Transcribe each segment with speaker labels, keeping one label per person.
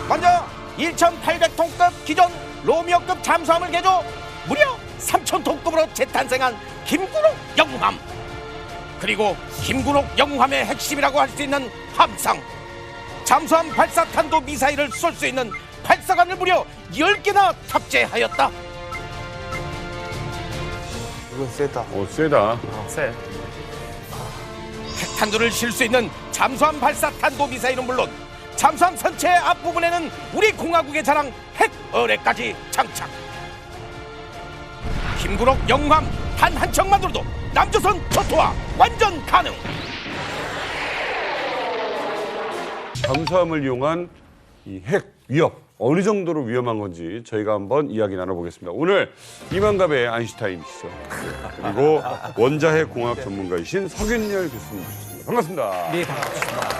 Speaker 1: 먼저 1,800톤급 기존 로미오급 잠수함을 개조 무려 3,000톤급으로 재탄생한 김구록 영웅함. 그리고 김구록 영웅함의 핵심이라고 할 수 있는 함상. 잠수함 발사 탄도 미사일을 쏠 수 있는 발사관을 무려 10개나 탑재하였다.
Speaker 2: 이건 세다.
Speaker 3: 세다.
Speaker 4: 세.
Speaker 1: 핵탄두를 실 수 있는 잠수함 발사 탄도 미사일은 물론 잠수함 선체 앞부분에는 우리 공화국의 자랑 핵어뢰까지 장착. 김구록 영웅함 단 한 척만으로도 남조선 초토화 완전 가능.
Speaker 3: 잠수함을 이용한 이 핵 위협 어느 정도로 위험한 건지 저희가 한번 이야기 나눠보겠습니다. 오늘 이만갑의 아인슈타인이시죠. 그리고 원자핵 공학 전문가이신 석윤열 교수님이십니다. 반갑습니다.
Speaker 5: 네, 반갑습니다.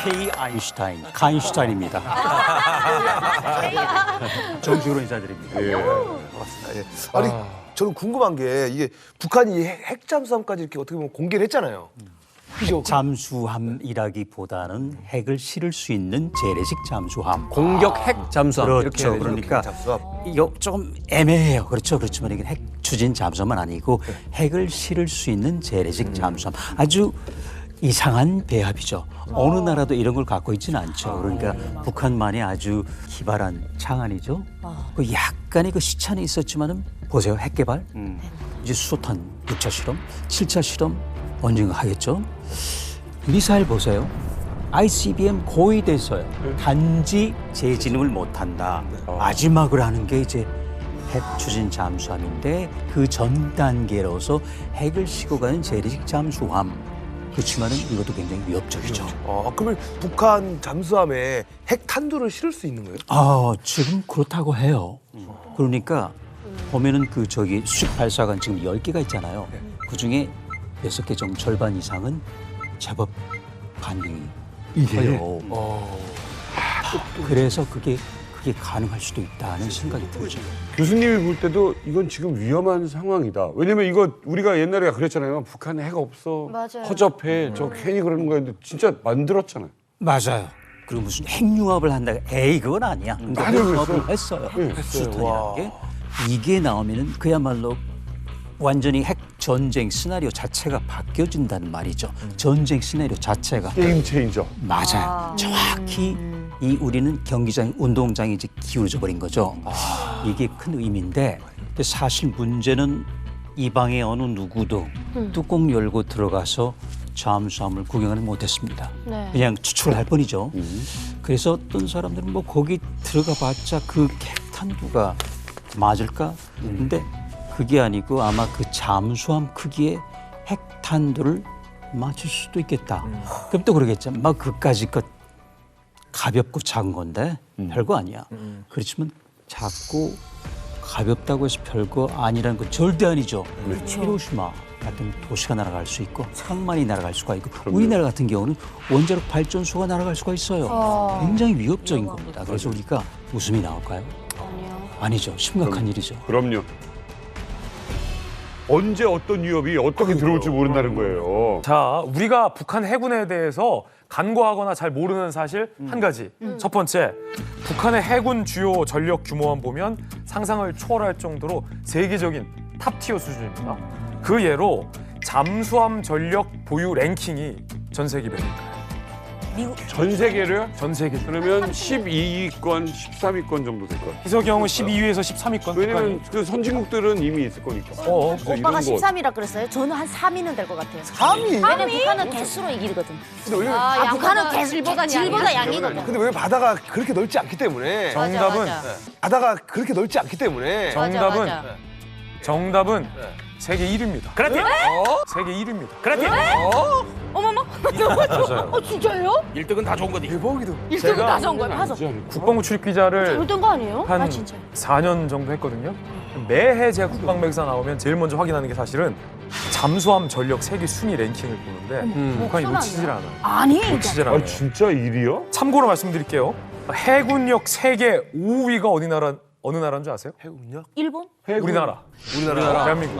Speaker 5: K 아인슈타인, 카인슈타인입니다. 정식으로 인사드립니다.
Speaker 3: 예.
Speaker 2: 반갑습니다. 예. 아니, 저는 궁금한 게 이게 북한이 핵잠수함까지 이렇게 어떻게 보면 공개를 했잖아요. 그죠?
Speaker 5: 잠수함이라기보다는 핵을 실을 수 있는 재래식 잠수함.
Speaker 6: 공격 핵 잠수함
Speaker 5: 그렇죠.
Speaker 6: 이렇게 해야 되죠.
Speaker 5: 그러니까
Speaker 2: 잠수함.
Speaker 5: 이거 조금 애매해요. 그렇죠. 그렇지만 이게 핵 추진 잠수함은 아니고 핵을 실을 수 있는 재래식 잠수함. 아주 이상한 배합이죠. 어느 나라도 이런 걸 갖고 있지는 않죠. 그러니까 북한만의 아주 기발한 창안이죠. 그 약간의 그 시차는 있었지만은 보세요. 핵 개발, 이제 수소탄 6차 실험, 7차 실험 언젠가 하겠죠. 미사일 보세요. ICBM 거의 됐어요. 단지 재진입을 못한다. 마지막으로 하는 게 이제 핵 추진 잠수함인데 그 전 단계로서 핵을 싣고 가는 재래식 잠수함. 그렇지만은 이것도 굉장히 위협적이죠.
Speaker 2: 그러면 북한 잠수함에 핵 탄두를 실을 수 있는 거예요?
Speaker 5: 지금 그렇다고 해요. 그러니까 보면은 그 저기 수직 발사관 지금 10개가 있잖아요. 그 중에 6개 정도 절반 이상은 제법 반응이 해요. 그래서 그게 가능할 수도 있다는 생각이 들죠.
Speaker 3: 교수님이 볼 때도 이건 지금 위험한 상황이다. 왜냐면 이거 우리가 옛날에 그랬잖아요. 북한에 핵 없어.
Speaker 7: 맞아요.
Speaker 3: 허접해. 저 괜히 그러는 거였는데 진짜 만들었잖아요.
Speaker 5: 맞아요. 그리고 무슨 핵융합을 한다. 에이 그건 아니야. 근데
Speaker 3: 아니요,
Speaker 5: 핵융합을 했어요. 수탄이라는 게 이게 나오면은 그야말로 완전히 핵 전쟁 시나리오 자체가 바뀌어진다는 말이죠. 전쟁 시나리오 자체가
Speaker 3: 게임 체인저.
Speaker 5: 맞아요. 정확히 이 우리는 경기장, 운동장이 이제 기울어져 버린 거죠. 이게 큰 의미인데 근데 사실 문제는 이 방에 어느 누구도 뚜껑 열고 들어가서 잠수함을 구경하는 못했습니다.
Speaker 7: 네.
Speaker 5: 그냥 추출할 뿐이죠. 그래서 어떤 사람들은 뭐 거기 들어가봤자 그 핵탄두가 맞을까? 근데 그게 아니고 아마 그 잠수함 크기의 핵탄두를 맞출 수도 있겠다. 그럼 또 그러겠죠. 막 그까지 것 가볍고 작은 건데 별거 아니야. 그렇지만 작고 가볍다고 해서 별거 아니라는 건 절대 아니죠. 히로시마 같은 도시가 날아갈 수 있고 상만이 날아갈 수가 있고 우리나라 같은 경우는 원자력 발전소가 날아갈 수가 있어요. 굉장히 위협적인 겁니다. 그래서 우리가 웃음이 나올까요?
Speaker 7: 아니요.
Speaker 5: 아니죠. 심각한 일이죠.
Speaker 3: 그럼요. 언제 어떤 위협이 어떻게 들어올지 모른다는 거예요.
Speaker 4: 자, 우리가 북한 해군에 대해서 간과하거나 잘 모르는 사실 한 가지. 첫 번째, 북한의 해군 주요 전력 규모만 보면 상상을 초월할 정도로 세계적인 탑티어 수준입니다. 그 예로 잠수함 전력 보유 랭킹이 전 세계 몇 위일까요?
Speaker 3: 전 세계를
Speaker 4: 전 세계.
Speaker 3: 그러면 12위권, 13위권 정도 될 것 같아요.
Speaker 4: 희석이 형은 12위에서 13위권.
Speaker 3: 왜냐면 그 선진국들은 이미 있을 거니까. 그래서
Speaker 7: 오빠가
Speaker 3: 이런 거
Speaker 7: 13이라 그랬어요? 저는 한 3위는 될 것 같아요.
Speaker 2: 3위?
Speaker 7: 왜냐면 북한은 개수로 이기거든.
Speaker 2: 근데 왜,
Speaker 7: 북한은 질보다 양이거든.
Speaker 2: 근데 왜 바다가 그렇게 넓지 않기 때문에
Speaker 4: 정답은
Speaker 2: 바다가 그렇게 넓지 않기 때문에
Speaker 4: 정답은
Speaker 7: 맞아.
Speaker 4: 정답은 세계 1위입니다. 그렇지. 세계 1위입니다. 그렇지.
Speaker 7: 어머머.
Speaker 4: 맞아요.
Speaker 7: 진짜요?
Speaker 1: 1등은 다 좋은 거니.
Speaker 2: 대박이다.
Speaker 7: 1등은 나선 거야. 봐서.
Speaker 4: 국방부 출입 기자를
Speaker 7: 잘못된 거 아니에요?
Speaker 4: 한
Speaker 7: 진짜.
Speaker 4: 4년 정도 했거든요. 매해 제가 국방백사 나오면 제일 먼저 확인하는 게 사실은 잠수함 전력 세계 순위 랭킹을 보는데 북한이 놓치질 않아요.
Speaker 7: 아니.
Speaker 4: 놓치질 않아요.
Speaker 3: 아 진짜 1위요?
Speaker 4: 참고로 말씀드릴게요. 해군력 세계 5위가 어느 나라인 줄 아세요?
Speaker 2: 해군력?
Speaker 7: 일본?
Speaker 4: 우리나라. 대한민국.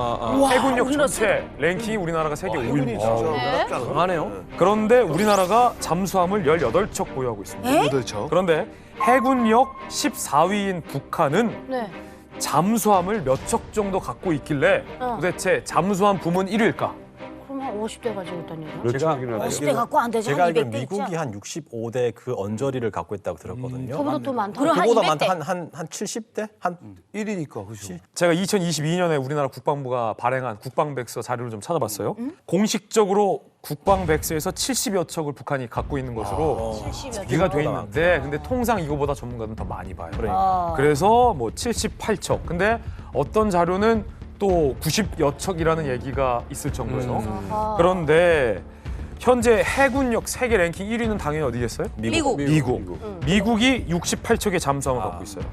Speaker 4: 해군력 전체 랭킹이 우리나라가 세계 5위입니다.
Speaker 2: 강하네요.
Speaker 4: 그런데 우리나라가 잠수함을 18척 보유하고 있습니다.
Speaker 2: 8척.
Speaker 4: 그런데 해군력 14위인 북한은
Speaker 7: 네.
Speaker 4: 잠수함을 몇 척 정도 갖고 있길래 도대체 잠수함 부문 1위일까?
Speaker 7: 그럼 한 50대 가지고 있다는 얘기야?
Speaker 3: 몇
Speaker 6: 제가
Speaker 3: 척이나 돼요?
Speaker 7: 50대 갖고 안 되지.
Speaker 6: 제가
Speaker 7: 한
Speaker 6: 알기로
Speaker 7: 200대 있지.
Speaker 6: 미국이 한 65대 그 언저리를 갖고 있다고 들었거든요.
Speaker 7: 그보다 더 많다. 그럼 한
Speaker 6: 그보다
Speaker 7: 200대.
Speaker 6: 많다 한 70대? 한
Speaker 2: 1위니까 그죠.
Speaker 4: 제가 2022년에 우리나라 국방부가 발행한 국방백서 자료를 좀 찾아봤어요. 공식적으로 국방백서에서 70여 척을 북한이 갖고 있는 것으로
Speaker 7: 70여
Speaker 4: 기가 돼 있는데 근데 통상 이거보다 전문가는 더 많이 봐요.
Speaker 7: 아.
Speaker 4: 그래서 뭐 78척. 근데 어떤 자료는 또 90여 척이라는 얘기가 있을 정도예요. 그런데 현재 해군력 세계 랭킹 1위는 당연히 어디겠어요?
Speaker 7: 미국.
Speaker 4: 미국이 68척의 잠수함을 갖고 있어요.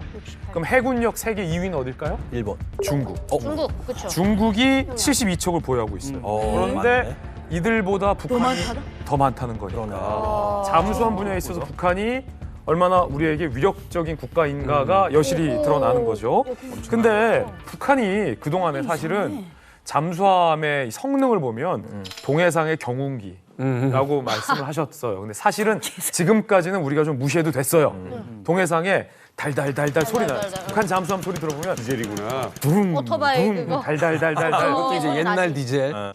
Speaker 4: 그럼 해군력 세계 2위는 어딜까요?
Speaker 6: 일본.
Speaker 4: 중국.
Speaker 7: 중국, 그렇죠.
Speaker 4: 중국이 72척을 보유하고 있어요. 그런데 이들보다 북한이 더 많다는 거니까. 잠수함 분야에 있어서 북한이 얼마나 우리에게 위력적인 국가인가가 여실히 드러나는 거죠. 근데 북한이 그동안에 사실은 잠수함의 성능을 보면 동해상의 경운기라고 말씀을 하셨어요. 근데 사실은 지금까지는 우리가 좀 무시해도 됐어요. 동해상에 달달달달 소리 나요. 북한 잠수함 소리 들어보면
Speaker 3: 디젤이구나.
Speaker 4: 붕,
Speaker 7: 오토바이
Speaker 4: 붕,
Speaker 7: 그거.
Speaker 4: 달달달달달.
Speaker 7: 그것도
Speaker 2: 이제 옛날 디젤.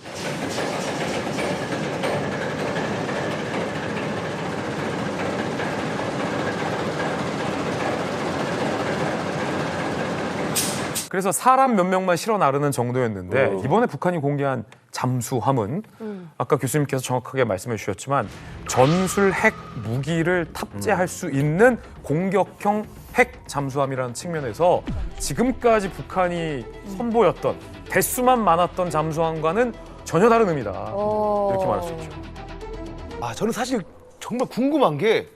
Speaker 4: 그래서 사람 몇 명만 실어 나르는 정도였는데 이번에 북한이 공개한 잠수함은 아까 교수님께서 정확하게 말씀해 주셨지만 전술 핵 무기를 탑재할 수 있는 공격형 핵 잠수함이라는 측면에서 지금까지 북한이 선보였던 대수만 많았던 잠수함과는 전혀 다른 의미다. 이렇게 말할 수 있죠.
Speaker 2: 아 저는 사실 정말 궁금한 게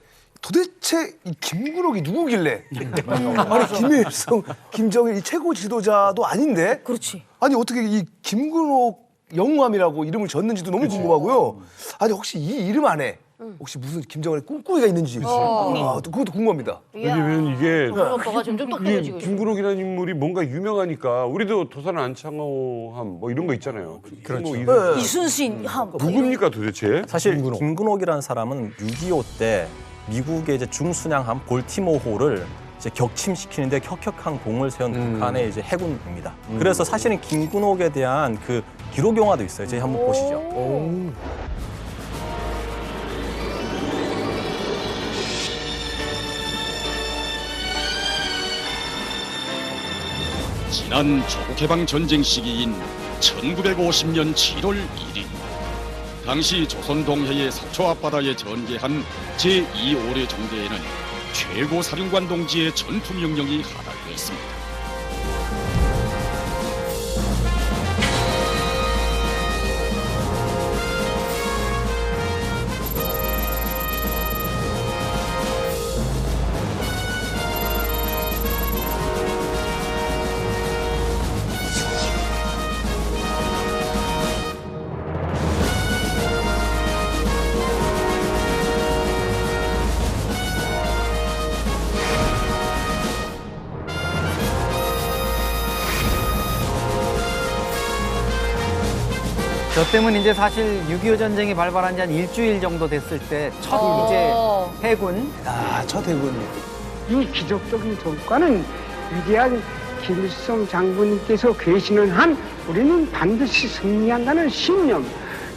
Speaker 2: 도대체 이 김구록이 누구길래? 아니 김일성, 김정일 이 최고 지도자도 아닌데?
Speaker 7: 그렇지.
Speaker 2: 아니 어떻게 이 김구록 영웅함이라고 이름을 졌는지도 너무 궁금하고요. 아니 혹시 이 이름 안에 혹시 무슨 김정일의 꿍꿍이가 있는지 그것도 궁금합니다.
Speaker 3: 왜냐면 이게
Speaker 7: 오빠가 점점 똑똑해지고 있어.
Speaker 3: 김구록이라는 인물이 뭔가 유명하니까 우리도 도산 안창호함 뭐 이런 거 있잖아요. 그렇죠.
Speaker 7: 이순신 함.
Speaker 3: 누굽니까 도대체?
Speaker 6: 사실 김근옥이라는 사람은 6.25 때 미국의 이제 중순양함 볼티모호를 이제 격침시키는데 혁혁한 공을 세운 북한의 이제 해군입니다. 그래서 사실은 김근옥에 대한 그 기록 영화도 있어요. 저희 한번 보시죠.
Speaker 8: 지난 조국해방 전쟁 시기인 1950년 7월 1일 당시 조선 동해의 서초 앞바다에 전개한 제2오뢰 정대에는 최고 사령관 동지의 전투 명령이 하달됐습니다.
Speaker 9: 저 때문에 이제 사실 6.25 전쟁이 발발한 지 한 일주일 정도 됐을 때 첫 이제 해군
Speaker 2: 첫 해군.
Speaker 10: 이 기적적인 성과는 위대한 김일성 장군님께서 계시는 한 우리는 반드시 승리한다는 신념,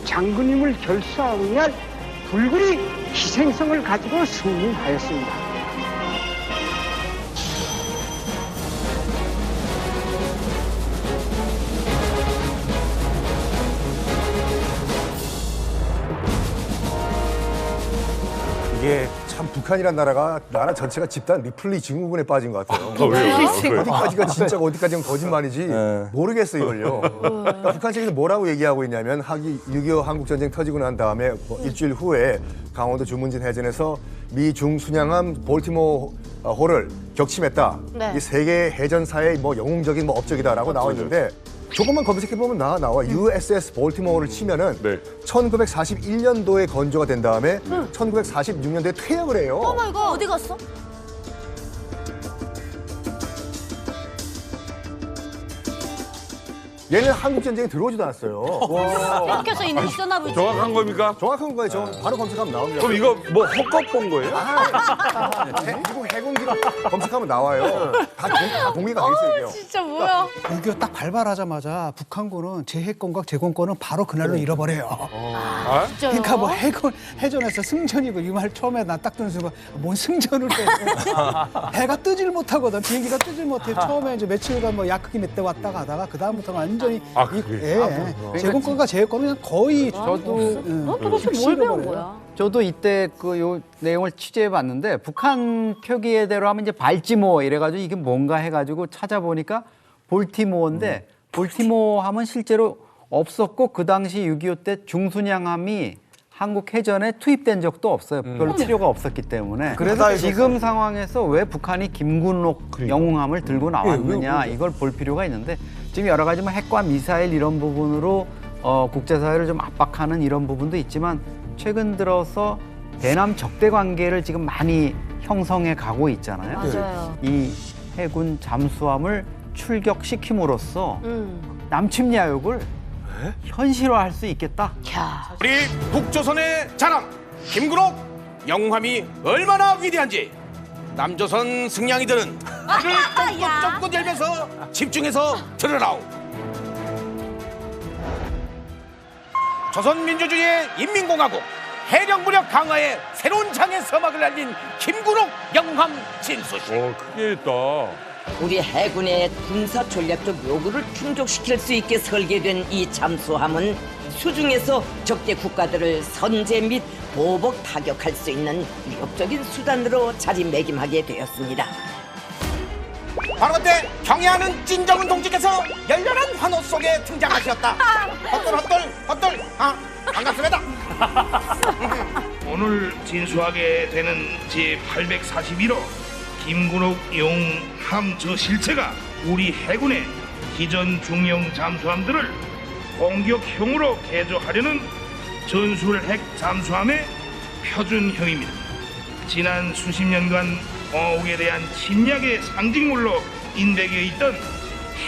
Speaker 10: 장군님을 결수하기 위한 불굴의 희생성을 가지고 승리하였습니다.
Speaker 11: 이게 참 북한이란 나라 전체가 집단 리플리 증후군에 빠진 것 같아요.
Speaker 3: 왜요?
Speaker 11: 어디까지가 진짜고 어디까지는 거짓말이지 모르겠어 이걸요. 그러니까 북한 측에서 뭐라고 얘기하고 있냐면 6.25 한국전쟁 터지고 난 다음에 뭐 일주일 후에 강원도 주문진 해전에서 미 중순양함 볼티모호를 격침했다.
Speaker 7: 네.
Speaker 11: 이 세계 해전사의 뭐 영웅적인 뭐 업적이다라고 나와 있는데 조금만 검색해 보면 나와 USS 볼티모어를 치면은
Speaker 3: 네.
Speaker 11: 1941년도에 건조가 된 다음에 1946년도에 퇴역을 해요.
Speaker 7: 오 마이 갓. 어디 갔어?
Speaker 11: 얘는 한국 전쟁에 들어오지도 않았어요.
Speaker 7: 섞여서 있었나 보지.
Speaker 3: 정확한 겁니까?
Speaker 11: 정확한 거예요. 저 바로 검색하면 나옵니다.
Speaker 3: 그럼 이거 뭐 헛것 본 거예요?
Speaker 11: 미국 해군기로 검색하면 나와요. 다 공개가 돼 있어요. 이게요.
Speaker 7: 진짜 뭐야?
Speaker 12: 6.25 딱 발발하자마자 북한군은 제해권과 제공권은 바로 그날로 잃어버려요.
Speaker 7: 진짜요?
Speaker 12: 그러니까 뭐 해전에서 승전이고 이 말 처음에 난 딱 듣는 순간 뭔 승전을 해. 배가 뜨질 못하거든. 비행기가 뜨질 못해. 처음에 이제 며칠간 뭐 야크기 몇 대 왔다 가다가 그 다음부터는 완전히 제공권과 제해권은 그냥 거의
Speaker 9: 저도
Speaker 7: 너 도대체 뭘 배운 거야?
Speaker 9: 저도 이때 그 요 내용을 취재해 봤는데 북한 표기대로 하면 이제 발지모 이래가지고 이게 뭔가 해가지고 찾아보니까 볼티모어인데 볼티모어 하면 실제로 없었고 그 당시 6.25 때 중순양함이 한국 해전에 투입된 적도 없어요. 별로 필요가 없었기 때문에. 그래서 지금 상황에서 왜 북한이 김군옥 영웅함을 들고 나왔느냐 이걸 볼 필요가 있는데 지금 여러 가지 뭐 핵과 미사일 이런 부분으로 국제사회를 좀 압박하는 이런 부분도 있지만 최근 들어서 대남 적대 관계를 지금 많이 형성해 가고 있잖아요.
Speaker 7: 맞아요.
Speaker 9: 이 해군 잠수함을 출격시킴으로써 남침 야욕을 현실화할 수 있겠다.
Speaker 1: 우리 북조선의 자랑 김군옥 영웅함이 얼마나 위대한지 남조선 승냥이들은 이를 쫑긋쫑긋 열면서 집중해서 들으라오. 조선민주주의의 인민공화국 해령무력 강화에 새로운 장의 서막을 알린 김군옥 영웅함 진수식.
Speaker 3: 크게 했다.
Speaker 13: 우리 해군의 군사 전략적 요구를 충족시킬 수 있게 설계된 이 잠수함은 수중에서 적대 국가들을 선제 및 보복 타격할 수 있는 위협적인 수단으로 자리매김하게 되었습니다.
Speaker 1: 바로 그때 경애하는 찐정은 동지께서 열렬한 환호 속에 등장하셨다. 헛돌 반갑습니다.
Speaker 14: 오늘 진수하게 되는 제841호 김군옥 영웅함 저 실체가 우리 해군의 기존 중형 잠수함들을 공격형으로 개조하려는 전술 핵 잠수함의 표준형입니다. 지난 수십 년간 공화국에 대한 침략의 상징물로 인식되어 있던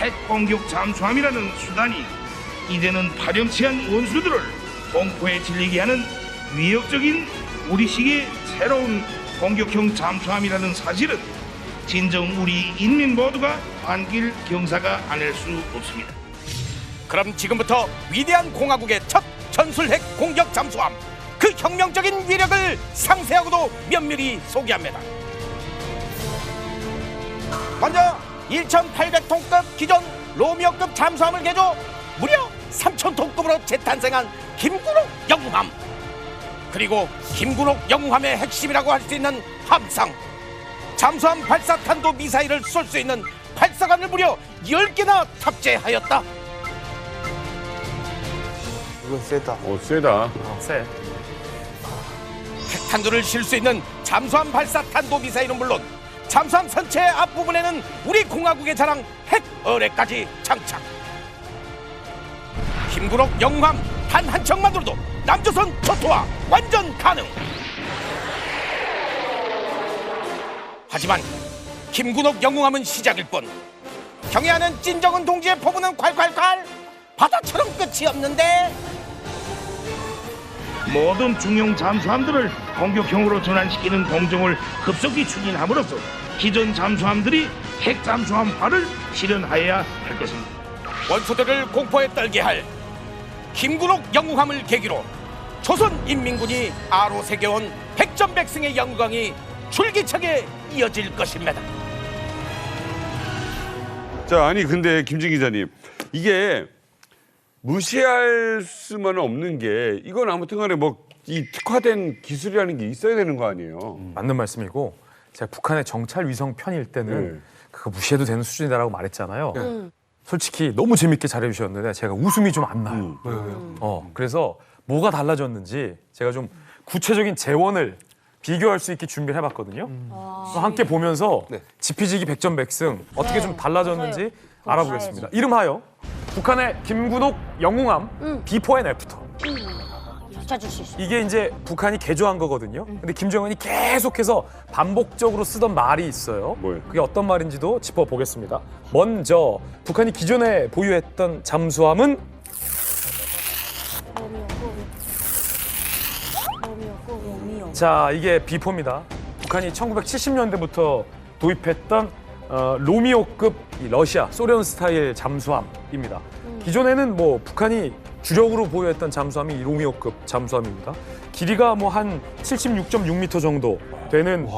Speaker 14: 핵 공격 잠수함이라는 수단이 이제는 파렴치한 원수들을 공포에 질리게 하는 위협적인 우리식의 새로운 공격형 잠수함이라는 사실은 진정 우리 인민 모두가 안길 경사가 아닐 수 없습니다.
Speaker 1: 그럼 지금부터 위대한 공화국의 첫 전술핵 공격 잠수함 그 혁명적인 위력을 상세하고도 면밀히 소개합니다. 먼저 1,800톤급 기존 로미오급 잠수함을 개조 무려 3,000톤급으로 재탄생한 김군옥 영웅함, 그리고 김군옥 영웅함의 핵심이라고 할 수 있는 함상, 잠수함 발사 탄도 미사일을 쏠 수 있는 발사관을 무려 10개나 탑재하였다.
Speaker 2: 이건 세다.
Speaker 3: 세다.
Speaker 4: 세.
Speaker 1: 핵탄두를 실 수 있는 잠수함 발사 탄도 미사일은 물론 잠수함 선체 앞부분에는 우리 공화국의 자랑 핵 어뢰까지 장착. 김군옥 영웅함 단 한 척만으로도 남조선 초토화 완전 가능. 하지만 김군옥 영웅함은 시작일 뿐. 경애하는 찐정은 동지의 포부는 콸콸콸 바다처럼 끝이 없는데.
Speaker 14: 모든 중형 잠수함들을 공격형으로 전환시키는 공정을 급속히 추진함으로써 기존 잠수함들이 핵 잠수함화를 실현하여야 할 것입니다.
Speaker 1: 원수들을 공포에 떨게 할 김군옥 영웅함을 계기로 조선인민군이 아로 새겨온 백전백승의 영광이 줄기차게 이어질 것입니다.
Speaker 3: 자, 아니 근데 김진 기자님, 이게 무시할 수만은 없는 게 이건 아무튼간에 뭐 이 특화된 기술이라는 게 있어야 되는 거 아니에요?
Speaker 4: 맞는 말씀이고 제가 북한의 정찰 위성 편일 때는 그거 무시해도 되는 수준이다라고 말했잖아요. 솔직히 너무 재밌게 잘해주셨는데 제가 웃음이 좀 안 나요. 그래서 뭐가 달라졌는지 제가 좀 구체적인 재원을 비교할 수 있게 준비를 해봤거든요. 함께 보면서 지피지기 백전백승 어떻게 좀 달라졌는지 알아보겠습니다. 이름하여 북한의 김군옥 영웅함 비포 앤 애프터.
Speaker 7: 찾을 수 있어.
Speaker 4: 이게 이제 북한이 개조한 거거든요. 근데 김정은이 계속해서 반복적으로 쓰던 말이 있어요.
Speaker 3: 뭐예요?
Speaker 4: 그게 어떤 말인지도 짚어보겠습니다. 먼저 북한이 기존에 보유했던 잠수함은 자, 이게 비포입니다. 북한이 1970년대부터 도입했던 로미오급 이 러시아, 소련 스타일 잠수함입니다. 기존에는 뭐 북한이 주력으로 보유했던 잠수함이 이 로미오급 잠수함입니다. 길이가 뭐 한 76.6m 정도 되는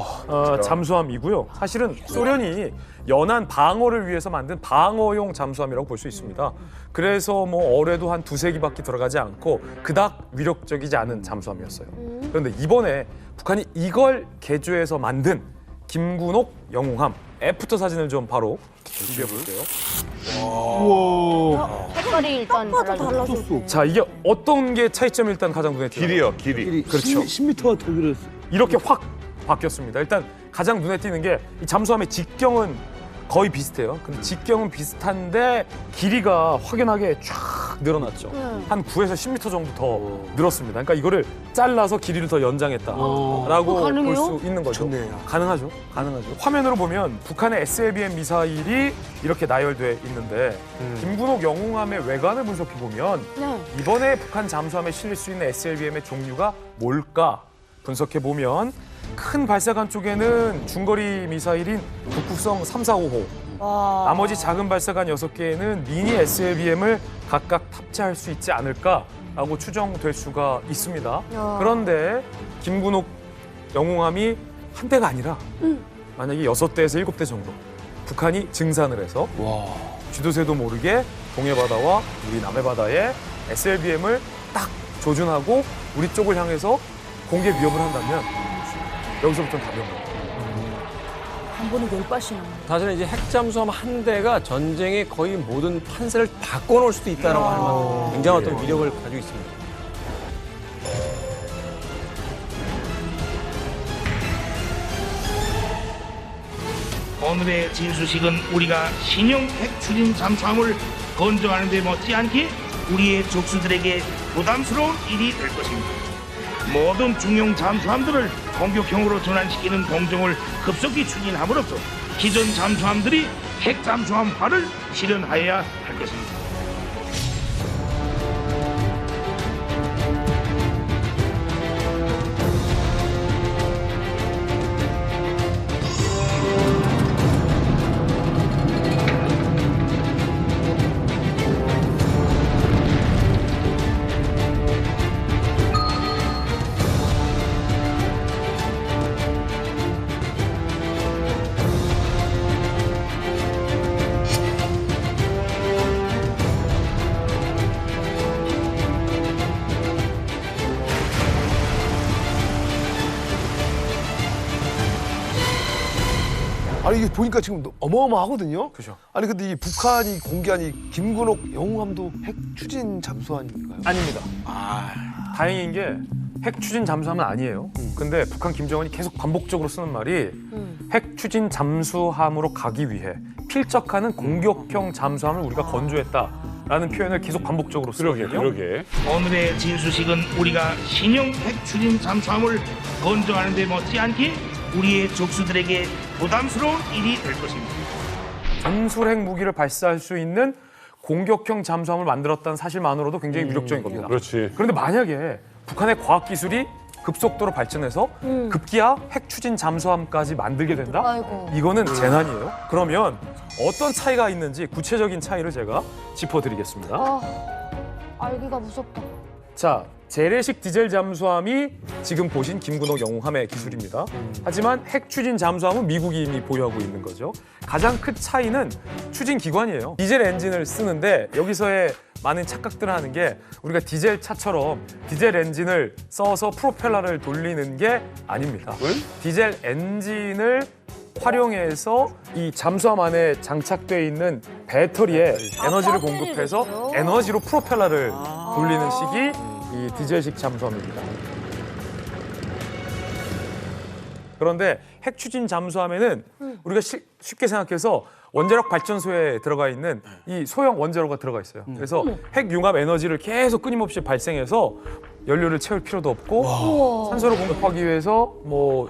Speaker 4: 잠수함이고요. 사실은 소련이 연안 방어를 위해서 만든 방어용 잠수함이라고 볼 수 있습니다. 그래서 뭐 어뢰도 한 2-3기밖에 들어가지 않고 그닥 위력적이지 않은 잠수함이었어요. 그런데 이번에 북한이 이걸 개조해서 만든 김군옥 영웅함 애프터 사진을 좀 바로 준비해볼게요.
Speaker 7: 색깔이 일단 달라졌어.
Speaker 4: 자, 이게 어떤 게 차이점이 일단 가장 눈에 띄어요?
Speaker 3: 길이요, 길이.
Speaker 4: 그렇죠.
Speaker 2: 10m가 더 길었어.
Speaker 4: 이렇게 확 바뀌었습니다. 일단 가장 눈에 띄는 게 이 잠수함의 직경은 거의 비슷해요. 근데 직경은 비슷한데 길이가 확연하게 쫙 늘어났죠. 한 9에서 10m 정도 더 늘었습니다. 그러니까 이거를 잘라서 길이를 더 연장했다라고 볼 수 있는 거죠.
Speaker 2: 좋네요.
Speaker 4: 가능하죠. 가능하죠. 화면으로 보면 북한의 SLBM 미사일이 이렇게 나열돼 있는데 김군옥 영웅함의 외관을 분석해 보면 이번에 북한 잠수함에 실릴 수 있는 SLBM의 종류가 뭘까 분석해 보면 큰 발사관 쪽에는 중거리 미사일인 북극성 3, 4, 5호 나머지 작은 발사관 6개에는 미니 SLBM을 각각 탑재할 수 있지 않을까라고 추정될 수가 있습니다. 그런데 김군옥 영웅함이 한 대가 아니라 만약에 6대에서 7대 정도 북한이 증산을 해서 쥐도새도 모르게 동해바다와 우리 남해바다에 SLBM을 딱 조준하고 우리 쪽을 향해서 공개 위협을 한다면 여기서부터는 답이 없는 거예요.
Speaker 7: 한 번에 10발씩이나.
Speaker 6: 사실은 이제 핵잠수함 한 대가 전쟁의 거의 모든 판세를 바꿔놓을 수도 있다라고 할 만한 굉장한 어떤 위력을 가지고 있습니다.
Speaker 14: 오늘의 진수식은 우리가 신형 핵추진 잠수함을 건조하는 데 못지않게 우리의 족수들에게 부담스러운 일이 될 것입니다. 모든 중형 잠수함들을 공격형으로 전환시키는 공정을 급속히 추진함으로써 기존 잠수함들이 핵 잠수함화를 실현하여야 할 것입니다.
Speaker 2: 아니 이게 보니까 지금 어마어마하거든요.
Speaker 4: 그죠.
Speaker 2: 아니 근데 이 북한이 공개한 이 김군옥 영웅함도 핵 추진 잠수함인가요?
Speaker 4: 아닙니다. 다행인 게 핵 추진 잠수함은 아니에요. 근데 북한 김정은이 계속 반복적으로 쓰는 말이 핵 추진 잠수함으로 가기 위해 필적하는 공격형 잠수함을 우리가 건조했다라는 표현을 계속 반복적으로 쓰거든요.
Speaker 3: 그러게.
Speaker 14: 오늘의 진수식은 우리가 신형 핵추진 잠수함을 건조하는 데 못지않게 우리의 족수들에게 부담스러운 일이 될 것입니다.
Speaker 4: 전술핵 무기를 발사할 수 있는 공격형 잠수함을 만들었다는 사실만으로도 굉장히 위력적인 겁니다.
Speaker 3: 그렇지.
Speaker 4: 그런데 만약에 북한의 과학기술이 급속도로 발전해서 급기야 핵 추진 잠수함까지 만들게 된다?
Speaker 7: 아이고.
Speaker 4: 이거는 재난이에요. 그러면 어떤 차이가 있는지 구체적인 차이를 제가 짚어드리겠습니다.
Speaker 7: 알기가 무섭다.
Speaker 4: 자, 재래식 디젤 잠수함이 지금 보신 김군옥 영웅함의 기술입니다. 하지만 핵 추진 잠수함은 미국이 이미 보유하고 있는 거죠. 가장 큰 차이는 추진 기관이에요. 디젤 엔진을 쓰는데 여기서의 많은 착각들을 하는 게 우리가 디젤 차처럼 디젤 엔진을 써서 프로펠러를 돌리는 게 아닙니다. 디젤 엔진을 활용해서 이 잠수함 안에 장착되어 있는 배터리에 에너지를 공급해서 에너지로 프로펠러를 돌리는 식이 이 디젤식 잠수함입니다. 그런데 핵 추진 잠수함에는 우리가 쉽게 생각해서 원자력 발전소에 들어가 있는 이 소형 원자로가 들어가 있어요. 그래서 핵 융합 에너지를 계속 끊임없이 발생해서 연료를 채울 필요도 없고 산소를 공급하기 위해서 뭐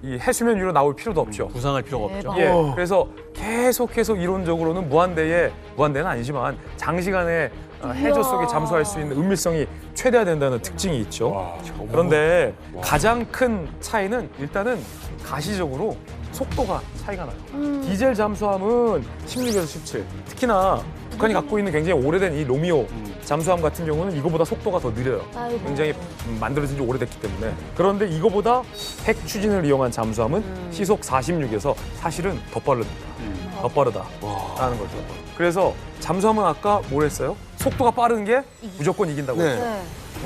Speaker 4: 이 해수면 위로 나올 필요도 없죠.
Speaker 6: 부상할 필요가 없죠.
Speaker 4: 예, 그래서 계속 이론적으로는 무한대는 아니지만 장시간에 해저 속에 잠수할 수 있는 은밀성이 최대화된다는 특징이 있죠. 그런데 가장 큰 차이는 일단은 가시적으로 속도가 차이가 나요. 디젤 잠수함은 16에서 17. 특히나 북한이 갖고 있는 굉장히 오래된 이 로미오 잠수함 같은 경우는 이거보다 속도가 더 느려요.
Speaker 7: 아이고.
Speaker 4: 굉장히 만들어진 지 오래됐기 때문에. 그런데 이거보다 핵 추진을 이용한 잠수함은 시속 46에서 사실은 더 빠릅니다. 더 빠르다라는 거죠. 그래서 잠수함은 아까 뭘 했어요? 속도가 빠른 게 무조건 이긴다고 했죠.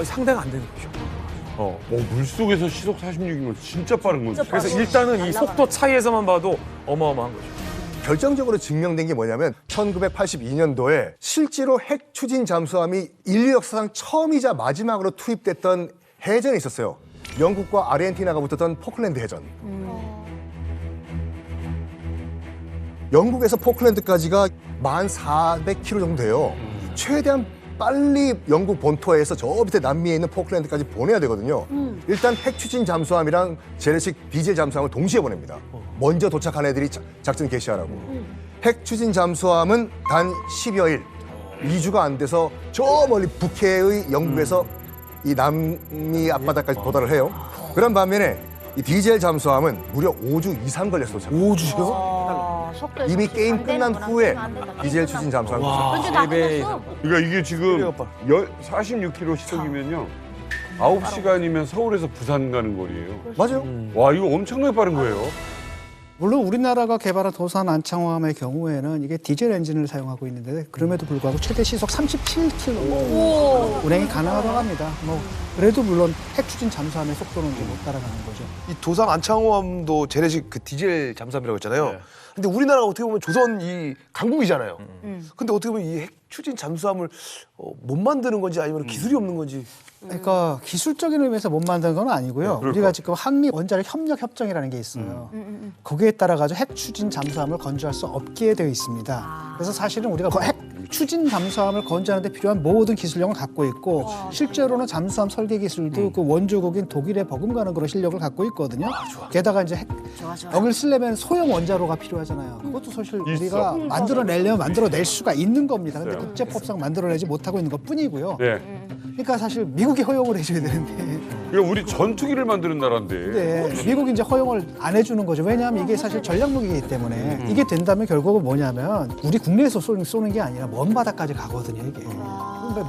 Speaker 4: 상대가 안 되는 거죠.
Speaker 3: 물속에서 시속 46이면 진짜 빠른 거죠.
Speaker 4: 그래서 일단은 이 속도 차이에서만 봐도 어마어마한 거죠.
Speaker 11: 결정적으로 증명된 게 뭐냐면 1982년도에 실제로 핵 추진 잠수함이 인류 역사상 처음이자 마지막으로 투입됐던 해전이 있었어요. 영국과 아르헨티나가 붙었던 포클랜드 해전. 영국에서 포클랜드까지가 1,400km 정도 돼요. 최대한 빨리 영국 본토에서 저 밑에 남미에 있는 포클랜드까지 보내야 되거든요. 일단 핵 추진 잠수함이랑 재래식 디젤 잠수함을 동시에 보냅니다. 먼저 도착한 애들이 작전 개시하라고. 핵 추진 잠수함은 단 10여일, 2주가 안 돼서 저 멀리 북해의 영국에서 이 남미 앞바다까지 도달을 해요. 그런 반면에 이 디젤 잠수함은 무려 5주 이상 걸려서 도착. 5주요? 이미 게임 끝난 후에 디젤 추진 잠수함이 도착.
Speaker 3: 그러니까 이게 지금 46km 시속이면요. 9시간이면 서울에서 부산 가는 거리예요.
Speaker 11: 맞아요.
Speaker 3: 와, 이거 엄청나게 빠른 거예요.
Speaker 12: 물론 우리나라가 개발한 도산 안창호함의 경우에는 이게 디젤 엔진을 사용하고 있는데 그럼에도 불구하고 최대 시속 37km 운행이 가능하다고 합니다. 뭐 그래도 물론 핵 추진 잠수함의 속도는 좀 못 따라가는 거죠.
Speaker 2: 이 도산 안창호함도 재래식 그 디젤 잠수함이라고 했잖아요. 근데 우리나라가 어떻게 보면 조선 이 강국이잖아요. 근데 어떻게 보면 이 핵 추진 잠수함을 못 만드는 건지 아니면 기술이 없는 건지.
Speaker 12: 그러니까 기술적인 의미에서 못 만든 건 아니고요. 우리가 지금 한미 원자력 협력 협정이라는 게 있어요. 거기에 따라 가지고 핵 추진 잠수함을 건조할 수 없게 되어 있습니다. 그래서 사실은 우리가 핵 추진 잠수함을 건조하는 데 필요한 모든 기술력을 갖고 있고 실제로는 잠수함 설계 기술도 그 원조국인 독일에 버금가는 그런 실력을 갖고 있거든요. 게다가 이제 여기를 쓰려면 소형 원자로가 필요하잖아요. 그것도 사실 우리가 만들어내려면 만들어낼 수가 있는 겁니다. 근데 국제법상 만들어내지 못하고 있는 것뿐이고요. 그러니까 사실 미국이 허용을 해줘야 되는데.
Speaker 3: 그러니까 우리 전투기를 만드는 나라인데.
Speaker 12: 네, 미국이 이제 허용을 안 해주는 거죠. 왜냐하면 이게 사실 전략무기이기 때문에 이게 된다면 결국은 뭐냐면 우리 국내에서 쏘는 게 아니라 먼 바다까지 가거든요. 이게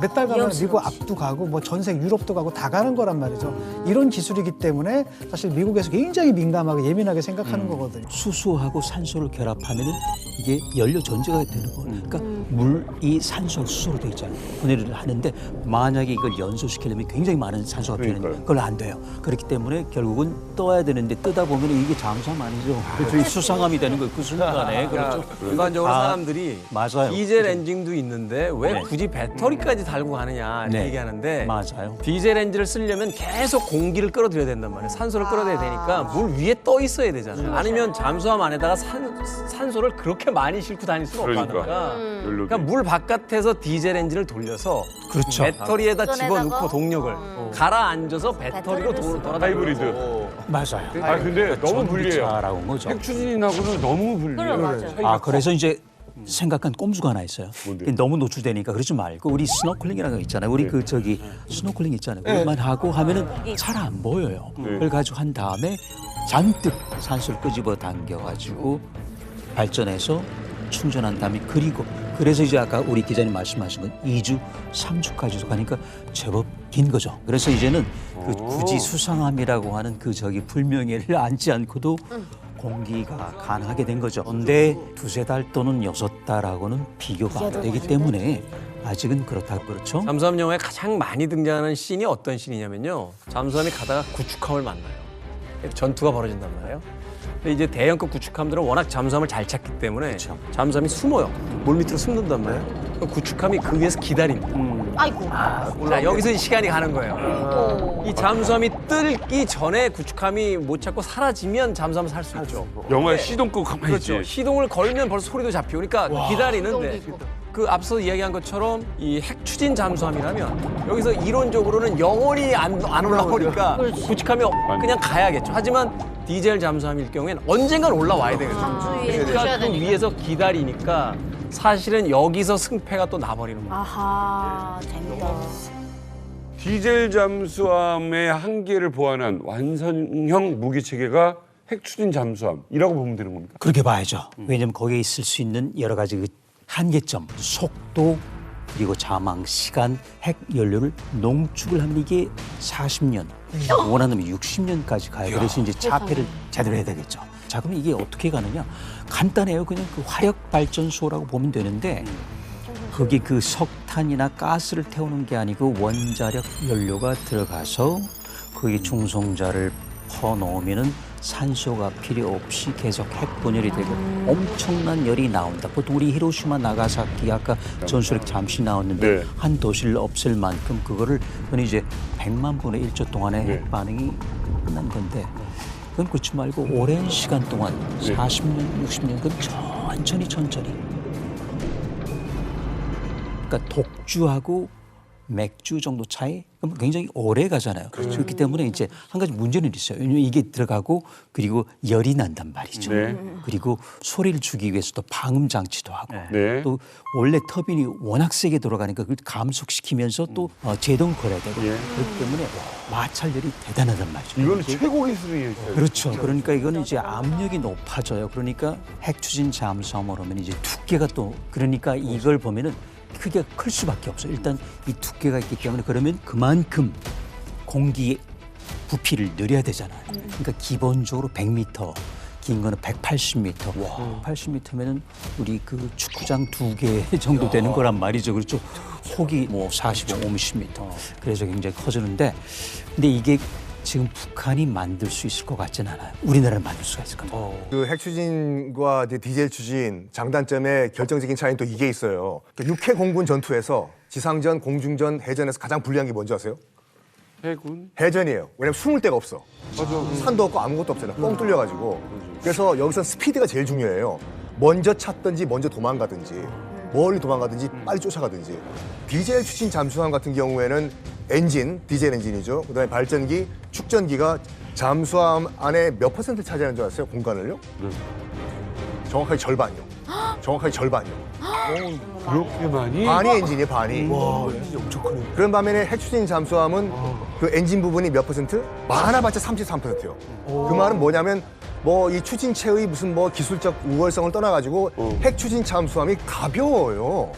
Speaker 12: 몇 달 가면 미국 앞도 가고 뭐 전세 유럽도 가고 다 가는 거란 말이죠. 이런 기술이기 때문에 사실 미국에서 굉장히 민감하게 예민하게 생각하는 거거든요.
Speaker 5: 수소하고 산소를 결합하면은 이게 연료 전지가 되는 거예요. 그러니까 물이 산소 수소로 돼 있잖아요. 분해를 하는데 만약에 이걸 연소시키려면 굉장히 많은 산소가 필요한데 그걸 안 돼요. 그렇기 때문에 결국은 떠야 되는데 뜨다 보면 이게 잠수함 아니죠. 그렇죠. 이 수상함이 되는 거예요. 그 순간에. 그렇죠.
Speaker 15: 일반적으로 사람들이
Speaker 5: 맞아요.
Speaker 15: 디젤 엔진도 있는데 왜 굳이 배터리까지 달고 가느냐 이렇게 얘기하는데
Speaker 5: 맞아요.
Speaker 15: 디젤 엔진을 쓰려면 계속 공기를 끌어들여야 된단 말이에요. 산소를 끌어들여야 되니까 물 위에 떠 있어야 되잖아요. 아니면 잠수함 안에다가 산소를 그렇게 많이 싣고 다닐 수가 없으니까. 그러니까 물 바깥에서 디젤 엔진을 돌려서
Speaker 5: 그렇죠.
Speaker 15: 배터리에다 집어넣고 동력을 가라앉아서 배터리로 돌아다니고
Speaker 3: 하이브리드.
Speaker 5: 맞아요.
Speaker 3: 아 근데 너무 불리해요.
Speaker 5: 잘하고 거죠.
Speaker 3: 핵 추진하고는 너무 불리해요.
Speaker 5: 아 그래서 이제 생각한 꼼수가 하나 있어요. 너무 노출되니까 그러지 말고 우리 스노클링이라는 거 있잖아요. 우리 그 저기 스노클링 있잖아요. 그것만 하고 하면은 잘 안 보여요. 그걸 가지고 한 다음에 잔뜩 산소를 끄집어 당겨가지고 발전해서 충전한 다음에 그리고 그래서 이제 아까 우리 기자님 말씀하신 건 2주, 3주까지도 가니까 제법 긴 거죠. 그래서 이제는 그 굳이 수상함이라고 하는 그 저기 불명예를 안지 않고도 공기가 가능하게 된 거죠. 그런데 2-3달 또는 6달하고는 비교가 안 되기 때문에 아직은 그렇다고 그렇죠.
Speaker 15: 잠수함 영화에 가장 많이 등장하는 씬이 어떤 씬이냐면요. 잠수함이 가다가 구축함을 만나요. 전투가 벌어진단 말이에요. 근데 이제 대형급 구축함들은 워낙 잠수함을 잘 찾기 때문에 잠수함이 숨어요. 물 밑으로 숨는단 말이에요. 그럼 구축함이 그 위에서 기다립니다.
Speaker 7: 아이고.
Speaker 15: 자, 여기서 시간이 가는 거예요. 이 잠수함이 뜨기 전에 구축함이 못 찾고 사라지면 잠수함을 살 수 있죠.
Speaker 3: 영화에 시동 끄고 가만히 있지.
Speaker 15: 그렇죠. 시동을 걸면 벌써 소리도 잡히고 그러니까 기다리는데 그 앞서 이야기한 것처럼 이 핵 추진 잠수함이라면 여기서 이론적으로는 영원히 안 올라오니까 구축함이 그냥 가야겠죠. 하지만 디젤 잠수함일 경우에는 언젠간 올라와야 되거든요. 그러니까 그 위에서 기다리니까 사실은 여기서 승패가 또 나버리는 거예요.
Speaker 7: 아하, 재밌다.
Speaker 3: 디젤 잠수함의 한계를 보완한 완성형 무기 체계가 핵 추진 잠수함이라고 보면 되는 겁니까?
Speaker 5: 그렇게 봐야죠. 왜냐하면 거기에 있을 수 있는 여러 가지 그 한계점, 속도, 그리고 자망, 시간, 핵 연료를 농축을 하면 이게 40년, 원하면 60년까지 가요. 그래서 이제 자폐를 제대로 해야 되겠죠. 자, 그럼 이게 어떻게 가느냐? 간단해요. 그냥 그 화력 발전소라고 보면 되는데 거기 그 석탄이나 가스를 태우는 게 아니고 원자력 연료가 들어가서 거기 중성자를 퍼넣으면은 산소가 필요 없이 계속 핵 분열이 되고 엄청난 열이 나온다. 보통 우리 히로시마, 나가사키 아까 전술핵 잠시 나왔는데 한 도시를 없앨 만큼 그거를 그건 이제 100만 분의 1초 동안에 핵 반응이 끝난 건데 그건 그렇지 말고 오랜 시간 동안 40년, 60년 그건 천천히 그러니까 독주하고 맥주 정도 차이? 그럼 굉장히 오래 가잖아요. 그렇기 때문에 이제 한 가지 문제는 있어요. 왜냐하면 이게 들어가고 그리고 열이 난단 말이죠. 그리고 소리를 주기 위해서 또 방음 장치도 하고 또 원래 터빈이 워낙 세게 돌아가니까 그걸 감속시키면서 또 제동을 걸어야 되고 그렇기 때문에 마찰열이 대단하단 말이죠.
Speaker 3: 이건 최고 기술이에요.
Speaker 5: 그렇죠. 그러니까 이거는 이제 압력이 높아져요. 그러니까 핵 추진 잠수함으로 하면 이제 두께가 또 그러니까 이걸 보면은 크기가 클 수밖에 없어요. 일단 이 두께가 있기 때문에 그러면 그만큼 공기 부피를 늘려야 되잖아요. 그러니까 기본적으로 100m, 긴 거는 180m. 180m면은 우리 그 축구장 2개 정도 되는 거란 말이죠. 그렇죠. 폭이 뭐 45, 50m. 그래서 굉장히 커지는데 근데 이게 지금 북한이 만들 수 있을 것 같지는 않아요. 우리나라는 만들 수가 있을 것 같아요.
Speaker 11: 그 핵 추진과 이제 디젤 추진 장단점의 결정적인 차이는 또 이게 있어요. 그 육해 공군 전투에서 지상전, 공중전, 해전에서 가장 불리한 게 뭔지 아세요?
Speaker 3: 해군?
Speaker 11: 해전이에요. 왜냐면 숨을 데가 없어. 산도 없고 아무것도 없잖아. 뻥 뚫려가지고. 그래서 여기서 스피드가 제일 중요해요. 먼저 찾든지 먼저 도망가든지 멀리 도망가든지 빨리 쫓아가든지. 디젤 추진 잠수함 같은 경우에는 엔진, 디젤 엔진이죠. 그다음에 발전기, 축전기가 잠수함 안에 몇 % 차지하는 줄 아세요? 공간을요? 정확하게 절반이요. 정확하게 절반이요.
Speaker 3: 그렇게 많이?
Speaker 11: 반이 엔진이에요, 반이.
Speaker 2: 와, 엔진이 엄청 크네.
Speaker 11: 그런 반면에 핵 추진 잠수함은 그 엔진 부분이 몇 %? 많아봤자 33%요. 그 말은 뭐냐면 뭐 이 추진체의 무슨 뭐 기술적 우월성을 떠나가지고 핵 추진 잠수함이 가벼워요.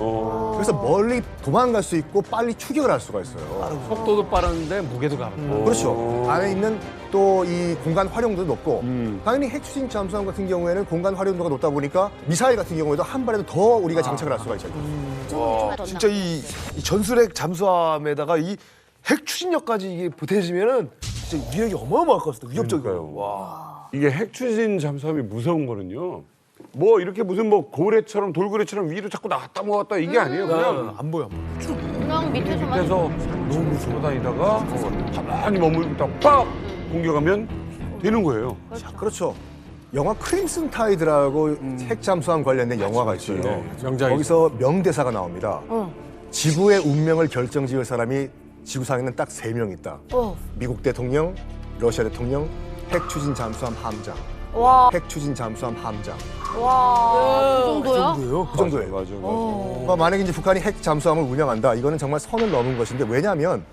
Speaker 11: 그래서 멀리 도망갈 수 있고 빨리 추격을 할 수가 있어요.
Speaker 15: 속도도 빠른데 무게도 가볍고.
Speaker 11: 그렇죠. 안에 있는 또 이 공간 활용도 높고 당연히 핵 추진 잠수함 같은 경우에는 공간 활용도가 높다 보니까 미사일 같은 경우에도 한 발에도 더 우리가 장착을 할 수가 있죠.
Speaker 2: 와, 진짜 이 전술핵 잠수함에다가 이 핵 추진력까지 이게 보태지면은 진짜 위력이 어마어마할 것 같습니다. 위협적이에요. 와.
Speaker 3: 이게 핵 추진 잠수함이 무서운 거는요. 뭐 이렇게 무슨 뭐 고래처럼 돌고래처럼 위로 자꾸 나갔다 모았다 이게 아니에요. 그냥
Speaker 2: 안 보여.
Speaker 7: 그냥 밑에서만.
Speaker 3: 밑에서 너무 무서워 다니다가 가만히 머물고 딱 공격하면 되는 거예요.
Speaker 11: 그렇죠. 영화 크림슨 타이드라고 핵 잠수함 관련된 영화가 있어요. 거기서 명대사가 나옵니다. 지구의 운명을 결정지을 사람이 지구상에는 딱 3명 있다. 미국 대통령, 러시아 대통령, 핵 추진 잠수함 함장.
Speaker 7: 와.
Speaker 11: 핵 추진 잠수함 함장.
Speaker 7: 와, 그 정도야?
Speaker 11: 그 정도예요.
Speaker 3: 맞아.
Speaker 11: 그러니까 만약에 이제 북한이 핵 잠수함을 운영한다, 이거는 정말 선을 넘은 것인데 왜냐하면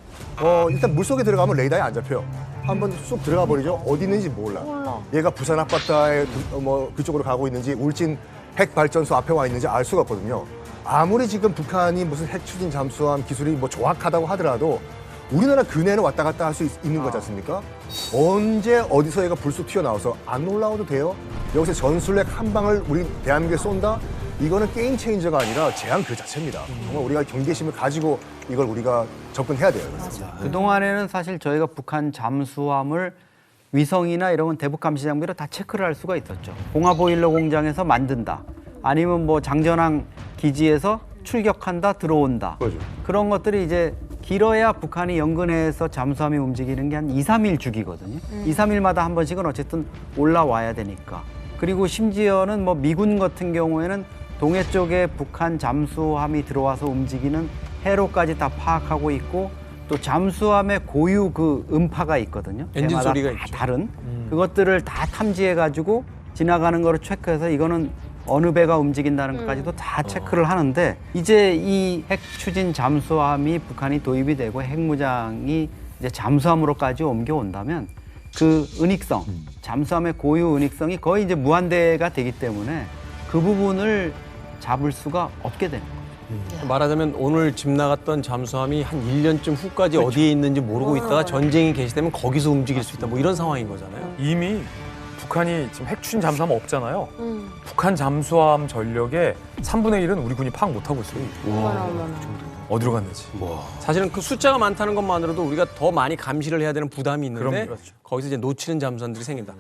Speaker 11: 일단 물속에 들어가면 레이더에 안 잡혀요. 한번 쑥 들어가 버리죠. 어디 있는지 몰라. 얘가 부산 앞바다에 뭐 그쪽으로 가고 있는지 울진 핵 발전소 앞에 와 있는지 알 수가 없거든요. 아무리 지금 북한이 무슨 핵 추진 잠수함 기술이 뭐 정확하다고 하더라도 우리나라 근해는 왔다 갔다 할 수 있는 거지 않습니까? 언제 어디서 얘가 불쑥 튀어나와서 안 올라와도 돼요? 여기서 전술핵 한 방을 우리 대한민국에 쏜다? 이거는 게임 체인저가 아니라 재앙 그 자체입니다. 정말 우리가 경계심을 가지고 이걸 우리가 접근해야 돼요.
Speaker 9: 그동안에는 사실 저희가 북한 잠수함을 위성이나 이런 건 대북 감시 장비로 다 체크를 할 수가 있었죠. 공화보일러 공장에서 만든다. 아니면 뭐 장전항 기지에서 출격한다, 들어온다.
Speaker 3: 맞아.
Speaker 9: 그런 것들이 이제 길어야 북한이 연근해에서 잠수함이 움직이는 게 한 2, 3일 주기거든요. 2, 3일마다 한 번씩은 어쨌든 올라와야 되니까. 그리고 심지어는 뭐 미군 같은 경우에는 동해 쪽에 북한 잠수함이 들어와서 움직이는 해로까지 다 파악하고 있고 또 잠수함의 고유 그 음파가 있거든요.
Speaker 15: 엔진
Speaker 9: 해마다
Speaker 15: 소리가
Speaker 9: 다
Speaker 15: 있죠.
Speaker 9: 다른 그것들을 다 탐지해가지고 지나가는 거를 체크해서 이거는 어느 배가 움직인다는 것까지도 다 체크를 하는데 이제 이 핵 추진 잠수함이 북한이 도입이 되고 핵무장이 이제 잠수함으로까지 옮겨온다면 그 은익성, 잠수함의 고유 은익성이 거의 이제 무한대가 되기 때문에 그 부분을 잡을 수가 없게 되는 거예요.
Speaker 15: 말하자면 오늘 집 나갔던 잠수함이 한 1년쯤 후까지 어디에 있는지 모르고 있다가 전쟁이 개시되면 거기서 움직일 수 있다. 뭐 이런 상황인 거잖아요.
Speaker 4: 이미 북한이 지금 핵 추진 잠수함 없잖아요. 북한 잠수함 전력의 3분의 1은 우리 군이 파악 못하고 있어요. 어디로 갔는지.
Speaker 15: 사실은 그 숫자가 많다는 것만으로도 우리가 더 많이 감시를 해야 되는 부담이 있는데
Speaker 4: 그렇죠.
Speaker 15: 거기서 이제 놓치는 잠수함들이 생긴다.